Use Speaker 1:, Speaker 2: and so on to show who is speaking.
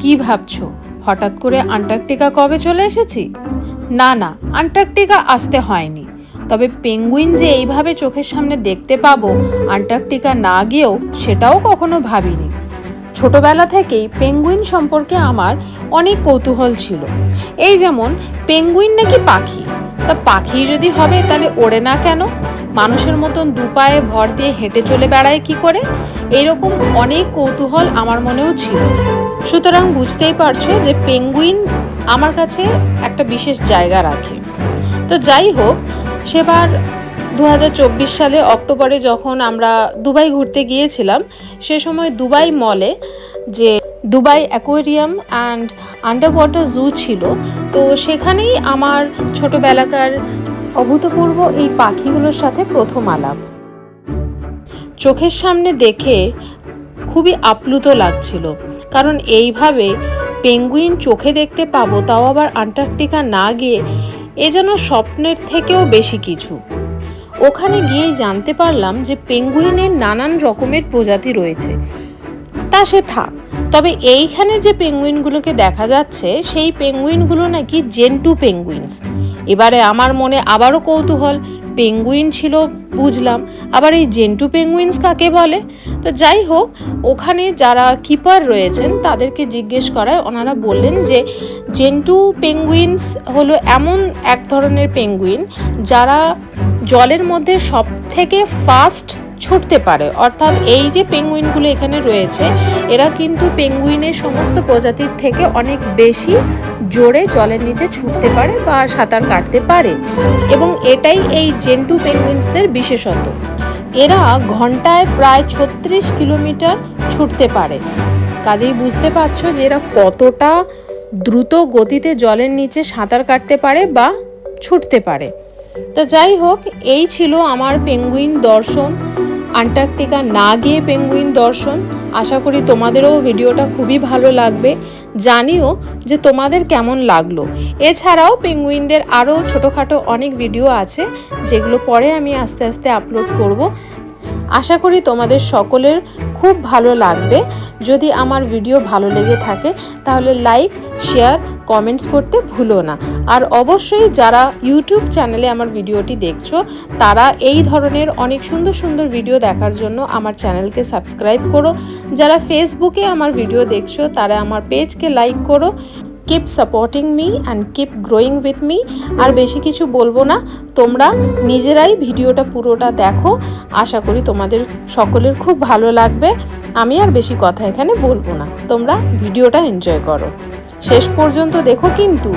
Speaker 1: কি ভাবছো হঠাৎ করে আন্টার্কটিকা কবে চলে এসেছি? না না, আন্টার্কটিকা আসতে হয়নি। তবে পেঙ্গুইন যে এইভাবে চোখের সামনে দেখতে পাবো আন্টার্কটিকা না গিয়েও, সেটাও কখনো ভাবিনি। ছোটবেলা থেকেই পেঙ্গুইন সম্পর্কে আমার অনেক কৌতূহল ছিল। এই যেমন পেঙ্গুইন নাকি পাখি, তা পাখি যদি হবে তাহলে ওড়ে না কেন? মানুষের মতন দুপায়ে ভর দিয়ে হেঁটে চলে বেড়ায় কি করে? এইরকম অনেক কৌতূহল আমার মনেও ছিল। সুতরাং বুঝতেই পারছো যে পেঙ্গুইন আমার কাছে একটা বিশেষ জায়গা রাখে। তো যাই হোক, সেবার 2024 সালে অক্টোবরে যখন আমরা দুবাই ঘুরতে গিয়েছিলাম, সে সময় দুবাই মলে যে Dubai aquarium and underwater zoo ছিল, তো সেখানেই আমার ছোটবেলাকার অভূতপূর্ব এই পাখিগুলোর সাথে প্রথম আলাপ। চোখের সামনে দেখে খুবই আপ্লুত লাগছিল, কারণ এইভাবে পেঙ্গুইন চোখে দেখতে পাবো, তাও আবার আন্টার্কটিকা না গিয়ে, এ যেন স্বপ্নের থেকেও বেশি কিছু। ওখানে গিয়েই জানতে পারলাম যে পেঙ্গুইনের নানান রকমের প্রজাতি রয়েছে। তা সে থাক, তবে এইখানে যে পেঙ্গুইনগুলোকে দেখা যাচ্ছে সেই পেঙ্গুইনগুলো নাকি জেন্টু পেঙ্গুইনস। এবারে আমার মনে আবারও কৌতূহল, পেঙ্গুইন ছিল বুঝলাম, আবার এই জেন্টু পেঙ্গুইনস কাকে বলে? তো যাই হোক, ওখানে যারা কিপার রয়েছেন তাদেরকে জিজ্ঞেস করায় ওনারা বললেন যে জেন্টু পেঙ্গুইনস হলো এমন এক ধরনের পেঙ্গুইন যারা জলের মধ্যে সব থেকে ফাস্ট ছুটতে পারে। অর্থাৎ এই যে পেঙ্গুইনগুলো এখানে রয়েছে, এরা কিন্তু পেঙ্গুইনের সমস্ত প্রজাতির থেকে অনেক বেশি জোরে জলের নিচে ছুটতে পারে বা সাঁতার কাটতে পারে, এবং এটাই এই জেন্টু পেঙ্গুইনসদের বিশেষত্ব। এরা ঘন্টায় প্রায় 36 কিলোমিটার ছুটতে পারে। কাজেই বুঝতে পারছো যে এরা কতটা দ্রুত গতিতে জলের নিচে সাঁতার কাটতে পারে বা ছুটতে পারে। তা যাই হোক, এই ছিল আমার পেঙ্গুইন দর্শন, আন্টার্কটিকা না গিয়ে পেঙ্গুইন দর্শন। আশা করি তোমাদেরও ভিডিওটা খুবই ভালো লাগবে। জানিও যে তোমাদের কেমন লাগলো। এছাড়াও পেঙ্গুইনদের আরও ছোটোখাটো অনেক ভিডিও আছে, যেগুলো পরে আমি আস্তে আস্তে আপলোড করব। আশা করি তোমাদের সকলের খুব ভালো লাগবে। যদি আমার ভিডিও ভালো লেগে থাকে তাহলে লাইক, শেয়ার, কমেন্টস করতে ভুলো না। আর অবশ্যই যারা ইউটিউব চ্যানেলে আমার ভিডিওটি দেখছো, তারা এই ধরনের অনেক সুন্দর সুন্দর ভিডিও দেখার জন্য আমার চ্যানেলকে সাবস্ক্রাইব করো। যারা ফেসবুকে আমার ভিডিও দেখছো তারা আমার পেজকে লাইক করো। Keep supporting me and keep growing with me. আর বেশি কিছু বলবো না, তোমরা নিজেরাই ভিডিওটা পুরোটা দেখো। আশা করি তোমাদের সকলের খুব ভালো লাগবে। আমি আর বেশি কথা এখানে বলবো না, তোমরা ভিডিওটা এনজয় করো, শেষ পর্যন্ত দেখো কিন্তু।